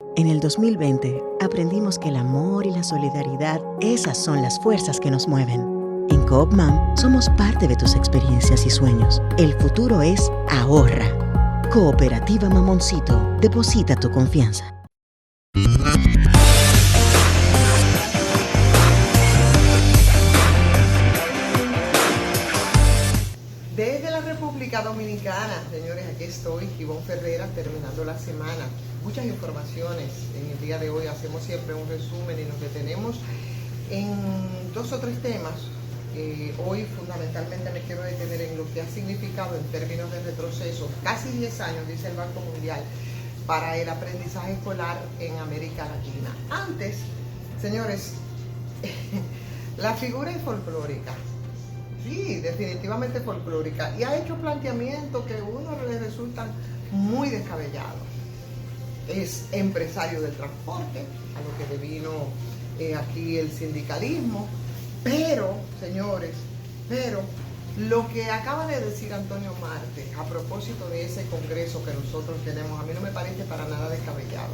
En el 2020 aprendimos que el amor y la solidaridad, esas son las fuerzas que nos mueven. En Coopmam somos parte de tus experiencias y sueños. El futuro es ahorra. Cooperativa Mamoncito, deposita tu confianza. Desde la República Dominicana, señores, aquí estoy, Ivonne Ferreira, terminando la semana. Muchas informaciones en el día de hoy, hacemos siempre un resumen y nos detenemos en 2 o 3 temas. Hoy fundamentalmente me quiero detener en lo que ha significado en términos de retroceso, casi 10 años, dice el Banco Mundial, para el aprendizaje escolar en América Latina. Antes, señores, la figura es folclórica. Sí, definitivamente folclórica. Y ha hecho planteamientos que a uno le resultan muy descabellados. Es empresario del transporte, a lo que devino aquí el sindicalismo. Pero, señores, lo que acaba de decir Antonio Marte a propósito de ese congreso que nosotros tenemos, a mí no me parece para nada descabellado.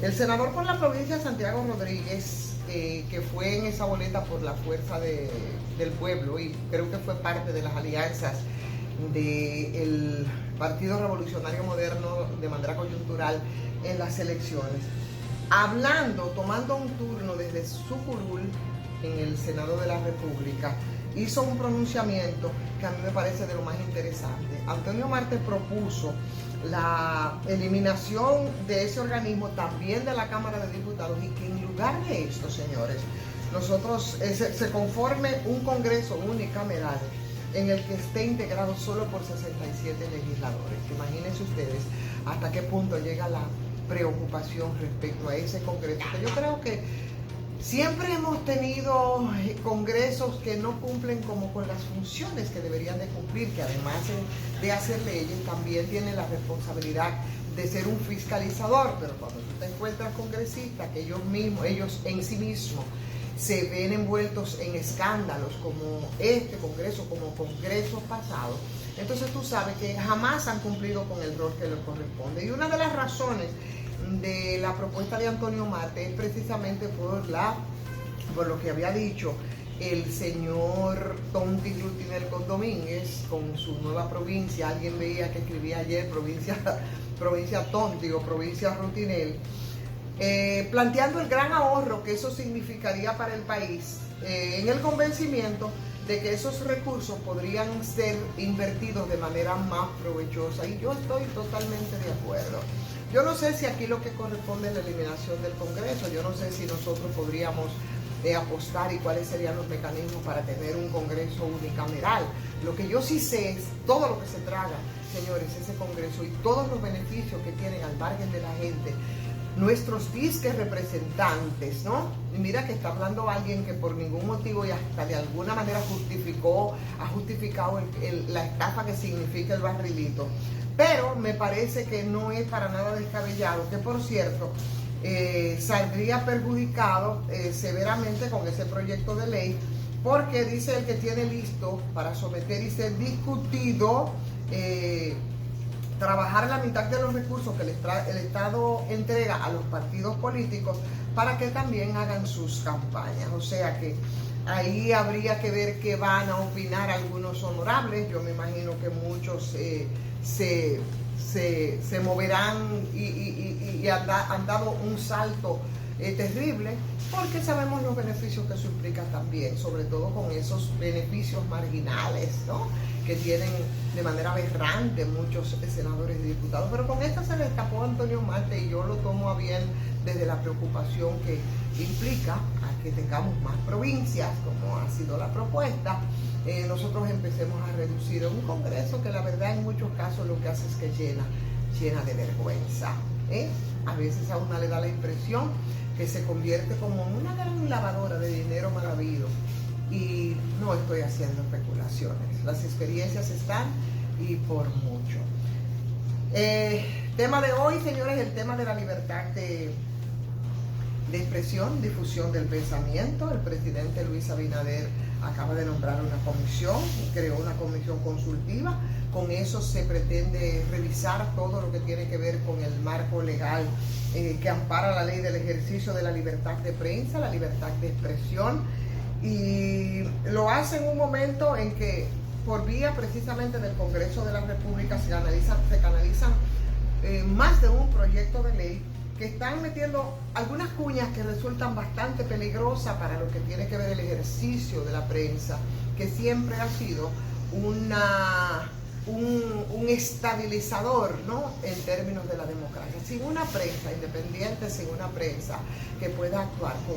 El senador por la provincia, Santiago Rodríguez, que fue en esa boleta por la fuerza del pueblo y creo que fue parte de las alianzas del Partido Revolucionario Moderno de manera coyuntural en las elecciones, tomando un turno desde su curul en el Senado de la República, hizo un pronunciamiento que a mí me parece de lo más interesante. Antonio Marte propuso la eliminación de ese organismo, también de la Cámara de Diputados, y que en lugar de esto, señores, nosotros se conforme un Congreso unicameral en el que esté integrado solo por 67 legisladores. Imagínense ustedes hasta qué punto llega la preocupación respecto a ese Congreso, que yo creo que siempre hemos tenido congresos que no cumplen como con las funciones que deberían de cumplir, que además de hacer leyes también tienen la responsabilidad de ser un fiscalizador. Pero cuando tú te encuentras congresistas que ellos en sí mismos se ven envueltos en escándalos como este congreso, como congresos pasados, entonces tú sabes que jamás han cumplido con el rol que les corresponde. Y una de las razones de la propuesta de Antonio Marte es precisamente por lo que había dicho el señor Tonti Rutiner Domínguez con su nueva provincia. Alguien veía que escribía ayer provincia Tonti o provincia Rutinel, planteando el gran ahorro que eso significaría para el país, en el convencimiento de que esos recursos podrían ser invertidos de manera más provechosa. Y yo estoy totalmente de acuerdo. Yo no sé si aquí lo que corresponde es la eliminación del Congreso. Yo no sé si nosotros podríamos apostar y cuáles serían los mecanismos para tener un Congreso unicameral. Lo que yo sí sé es todo lo que se traga, señores, ese Congreso y todos los beneficios que tienen al margen de la gente nuestros disques representantes, ¿no? Y mira que está hablando alguien que por ningún motivo y hasta de alguna manera ha justificado la estafa que significa el barrilito. Pero me parece que no es para nada descabellado, que por cierto, saldría perjudicado severamente con ese proyecto de ley, porque dice el que tiene listo para someter y ser discutido, trabajar la mitad de los recursos que el Estado entrega a los partidos políticos para que también hagan sus campañas. O sea que ahí habría que ver qué van a opinar algunos honorables. Yo me imagino que muchos se moverán y han dado un salto terrible, porque sabemos los beneficios que eso implica también, sobre todo con esos beneficios marginales, ¿no?, que tienen de manera aberrante muchos senadores y diputados. Pero con esta se le escapó a Antonio Marte, y yo lo tomo a bien desde la preocupación que implica a que tengamos más provincias, como ha sido la propuesta. Nosotros empecemos a reducir un Congreso que la verdad en muchos casos lo que hace es que llena de vergüenza. A veces a una le da la impresión que se convierte como una gran lavadora de dinero mal habido. Y no estoy haciendo especulaciones. Las experiencias están, y por mucho. Tema de hoy, señores, el tema de la libertad de expresión, difusión del pensamiento. El presidente Luis Abinader acaba de nombrar una comisión, creó una comisión consultiva. Con eso se pretende revisar todo lo que tiene que ver con el marco legal que ampara la ley del ejercicio de la libertad de prensa, la libertad de expresión, y lo hace en un momento en que por vía precisamente del Congreso de la República se canalizan más de un proyecto de ley que están metiendo algunas cuñas que resultan bastante peligrosas para lo que tiene que ver el ejercicio de la prensa, que siempre ha sido un estabilizador, ¿no?, en términos de la democracia. Sin una prensa independiente, sin una prensa que pueda actuar con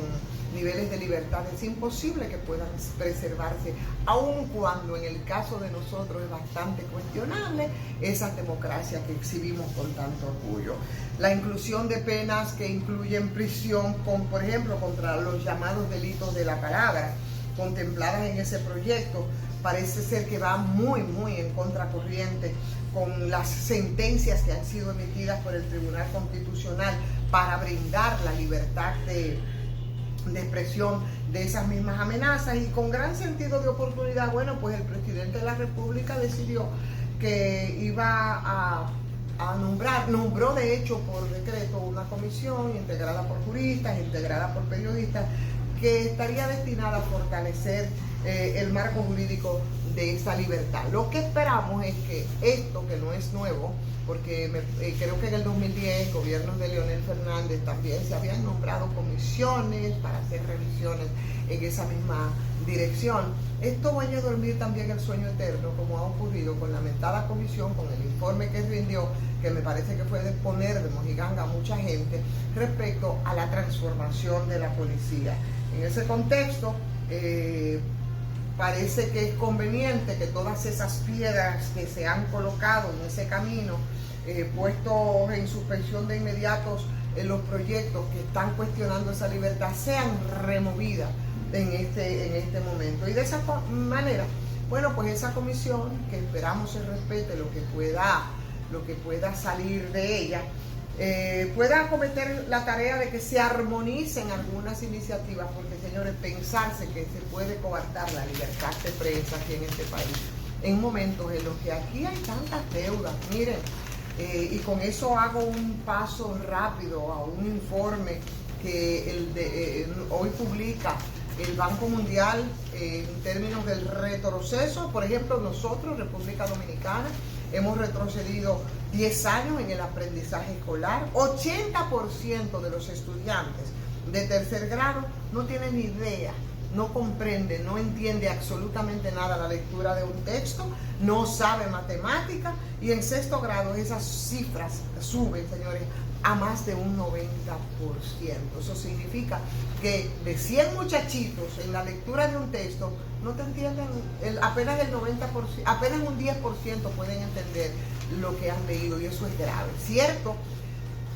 niveles de libertad, es imposible que puedan preservarse, aun cuando en el caso de nosotros es bastante cuestionable esa democracia que exhibimos con tanto orgullo. La inclusión de penas que incluyen prisión, por ejemplo, contra los llamados delitos de la palabra, contempladas en ese proyecto, parece ser que va muy en contracorriente con las sentencias que han sido emitidas por el Tribunal Constitucional para brindar la libertad de expresión de esas mismas amenazas. Y con gran sentido de oportunidad, bueno, pues el presidente de la República decidió que iba nombró de hecho por decreto una comisión integrada por juristas, integrada por periodistas, que estaría destinada a fortalecer el marco jurídico de esa libertad. Lo que esperamos es que esto, que no es nuevo, porque creo que en el 2010, gobiernos de Leonel Fernández también se habían nombrado comisiones para hacer revisiones en esa misma dirección. Esto vaya a dormir también el sueño eterno, como ha ocurrido con la mentada comisión, con el informe que rindió, que me parece que fue de poner de mojiganga a mucha gente respecto a la transformación de la policía. En ese contexto, parece que es conveniente que todas esas piedras que se han colocado en ese camino, puestos en suspensión de inmediatos en los proyectos que están cuestionando esa libertad, sean removidas en este momento. Y de esa manera, bueno, pues esa comisión, que esperamos se respete lo que pueda salir de ella, pueda acometer la tarea de que se armonicen algunas iniciativas, porque, señores, pensarse que se puede coartar la libertad de prensa aquí en este país, en momentos en los que aquí hay tantas deudas, miren, y con eso hago un paso rápido a un informe que hoy publica el Banco Mundial en términos del retroceso. Por ejemplo, nosotros, República Dominicana, hemos retrocedido 10 años en el aprendizaje escolar. 80% de los estudiantes de tercer grado no tienen ni idea, no comprende, no entiende absolutamente nada la lectura de un texto, no sabe matemática, y en sexto grado esas cifras suben, señores, a más de un 90%. Eso significa que de 100 muchachitos en la lectura de un texto no te entienden, apenas el 90%, apenas un 10% pueden entender lo que han leído, y eso es grave. Cierto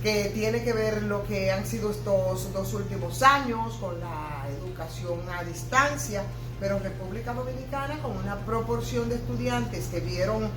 que tiene que ver lo que han sido estos 2 últimos años con la educación a distancia, pero República Dominicana, con una proporción de estudiantes que vieron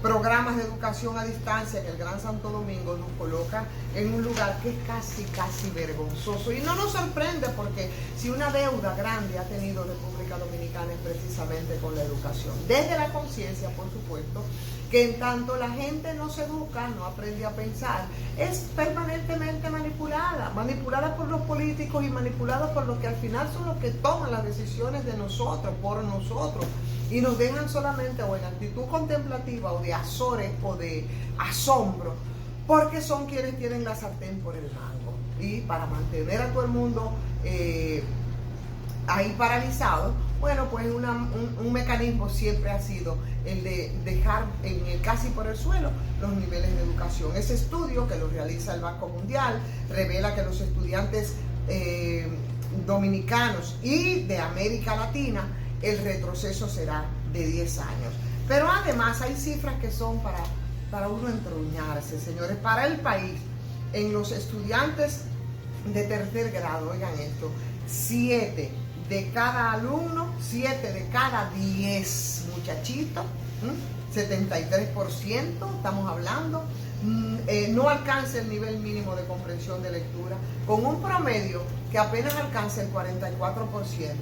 programas de educación a distancia en el Gran Santo Domingo, nos coloca en un lugar que es casi vergonzoso. Y no nos sorprende, porque si una deuda grande ha tenido República Dominicana es precisamente con la educación. Desde la conciencia, por supuesto, que en tanto la gente no se educa, no aprende a pensar, es permanentemente manipulada por los políticos y manipulada por los que al final son los que toman las decisiones de nosotros, por nosotros, y nos dejan solamente o en actitud contemplativa o de azores o de asombro, porque son quienes tienen la sartén por el mango. Y para mantener a todo el mundo ahí paralizado, bueno, pues un mecanismo siempre ha sido el de dejar casi por el suelo los niveles de educación. Ese estudio, que lo realiza el Banco Mundial, revela que los estudiantes dominicanos y de América Latina, el retroceso será de 10 años. Pero además hay cifras que son para uno entruñarse, señores. Para el país, en los estudiantes de tercer grado, oigan esto, 7 de cada alumno, 7 de cada 10 muchachitos, 73%, estamos hablando, no alcanza el nivel mínimo de comprensión de lectura, con un promedio que apenas alcanza el 44%.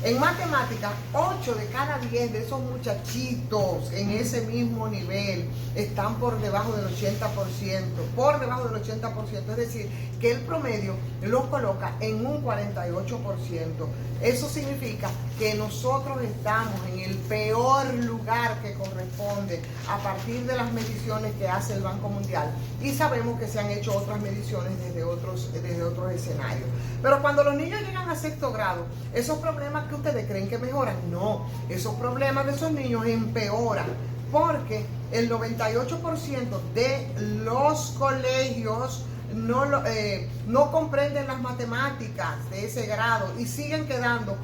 En matemáticas, 8 de cada 10 de esos muchachitos en ese mismo nivel están por debajo del 80%, es decir, que el promedio los coloca en un 48%. Eso significa que nosotros estamos en el peor lugar que corresponde a partir de las mediciones que hace el Banco Mundial, y sabemos que se han hecho otras mediciones desde otros escenarios. Pero cuando los niños llegan a sexto grado, esos problemas que ustedes creen que mejoran, no, esos problemas de esos niños empeoran, porque el 98% de los colegios no comprenden las matemáticas de ese grado y siguen quedando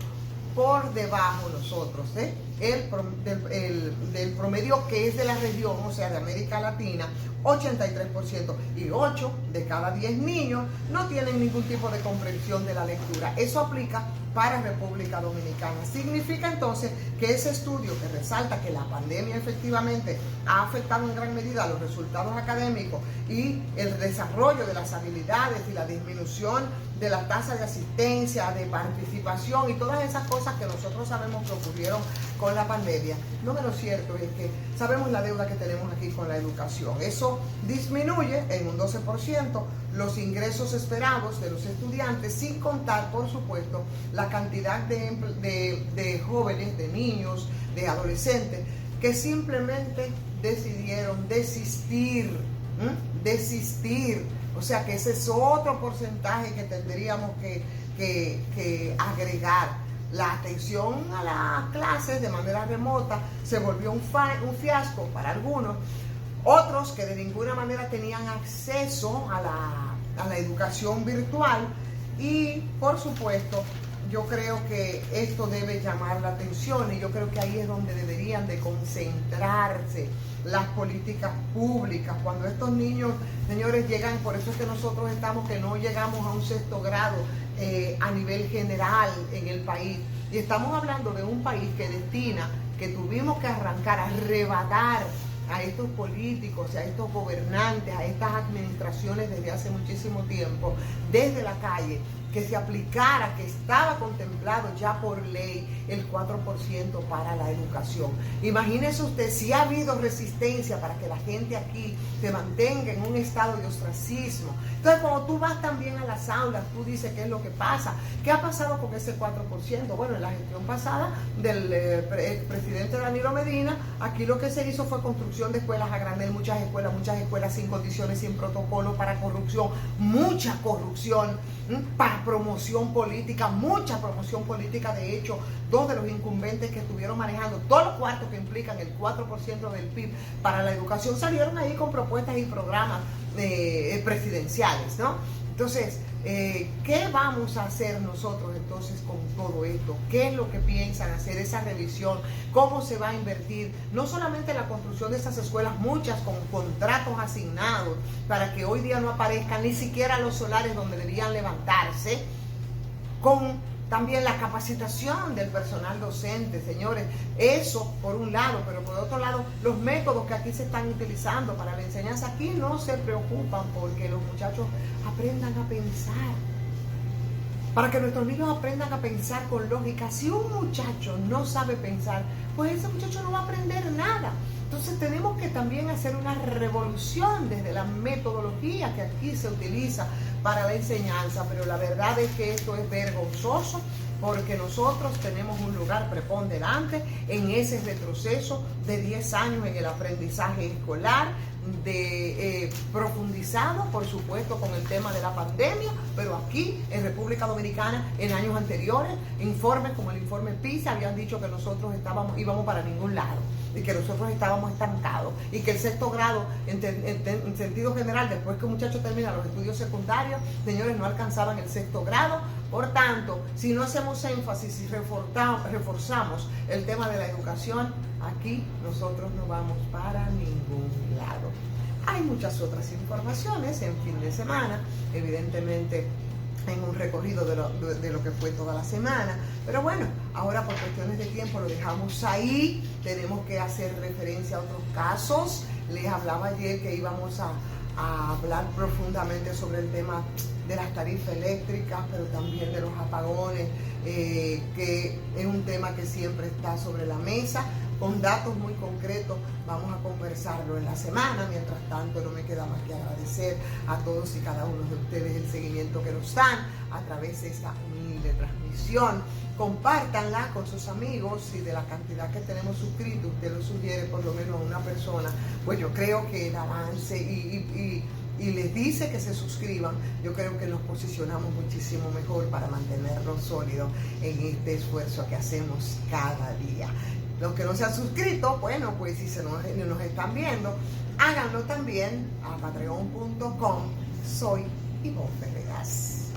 por debajo nosotros del promedio que es de la región, o sea, de América Latina, 83%, y 8 de cada 10 niños no tienen ningún tipo de comprensión de la lectura. Eso aplica para República Dominicana. Significa entonces que ese estudio que resalta que la pandemia efectivamente ha afectado en gran medida los resultados académicos y el desarrollo de las habilidades y la disminución de la tasa de asistencia, de participación y todas esas cosas que nosotros sabemos que ocurrieron con la pandemia. No menos cierto es que sabemos la deuda que tenemos aquí con la educación. Eso disminuye en un 12% los ingresos esperados de los estudiantes, sin contar, por supuesto, la cantidad de jóvenes, de niños, de adolescentes que simplemente decidieron desistir. O sea que ese es otro porcentaje que tendríamos que agregar. La atención a las clases de manera remota se volvió un fiasco para algunos. Otros que de ninguna manera tenían acceso a la educación virtual. Y por supuesto, yo creo que esto debe llamar la atención, y yo creo que ahí es donde deberían de concentrarse las políticas públicas. Cuando estos niños, señores, llegan, por eso es que nosotros que no llegamos a un sexto grado a nivel general en el país, y estamos hablando de un país que tuvimos que arrancar, arrebatar a estos políticos, a estos gobernantes, a estas administraciones desde hace muchísimo tiempo, desde la calle, que se aplicara, que estaba contemplado ya por ley el 4% para la educación. Imagínese usted si ha habido resistencia para que la gente aquí se mantenga en un estado de ostracismo. Entonces, cuando tú vas también a las aulas, tú dices qué es lo que pasa, qué ha pasado con ese 4%. Bueno, en la gestión pasada del presidente Danilo Medina, aquí lo que se hizo fue construcción de escuelas a granel, muchas escuelas sin condiciones, sin protocolo, para corrupción, mucha corrupción, para promoción política, mucha promoción política. De hecho, dos de los incumbentes que estuvieron manejando todos los cuartos que implican el 4% del PIB para la educación salieron ahí con propuestas y programas presidenciales, ¿no? Entonces, ¿qué vamos a hacer nosotros entonces con todo esto? ¿Qué es lo que piensan hacer? Esa revisión, ¿cómo se va a invertir? No solamente en la construcción de esas escuelas, muchas con contratos asignados para que hoy día no aparezcan ni siquiera los solares donde debían levantarse, con también la capacitación del personal docente, señores. Eso por un lado, pero por otro lado, los métodos que aquí se están utilizando para la enseñanza, aquí no se preocupan porque los muchachos aprendan a pensar. Para que nuestros niños aprendan a pensar con lógica. Si un muchacho no sabe pensar, pues ese muchacho no va a aprender nada. Entonces tenemos que también hacer una revolución desde la metodología que aquí se utiliza para la enseñanza, pero la verdad es que esto es vergonzoso, porque nosotros tenemos un lugar preponderante en ese retroceso de 10 años en el aprendizaje escolar, profundizado, por supuesto, con el tema de la pandemia, pero aquí en República Dominicana, en años anteriores, informes como el informe PISA habían dicho que nosotros íbamos para ningún lado, y que nosotros estábamos estancados, y que el sexto grado, en sentido general, después que un muchacho termina los estudios secundarios, señores, no alcanzaban el sexto grado. Por tanto, si no hacemos énfasis y reforzamos el tema de la educación, aquí nosotros no vamos para ningún lado. Hay muchas otras informaciones en fin de semana, evidentemente en un recorrido de lo que fue toda la semana, pero bueno, ahora por cuestiones de tiempo lo dejamos ahí. Tenemos que hacer referencia a otros casos. Les hablaba ayer que íbamos a a hablar profundamente sobre el tema de las tarifas eléctricas, pero también de los apagones, que es un tema que siempre está sobre la mesa, con datos muy concretos. Vamos a conversarlo en la semana. Mientras tanto, no me queda más que agradecer a todos y cada uno de ustedes el seguimiento que nos dan a través de esta humilde transmisión. Compártanla con sus amigos, y de la cantidad que tenemos suscritos, usted lo sugiere por lo menos a una persona, pues yo creo que el avance y les dice que se suscriban, yo creo que nos posicionamos muchísimo mejor para mantenernos sólidos en este esfuerzo que hacemos cada día. Los que no se han suscrito, bueno, pues si nos están viendo, háganlo también a patreon.com. Soy Ivonne Ferreras.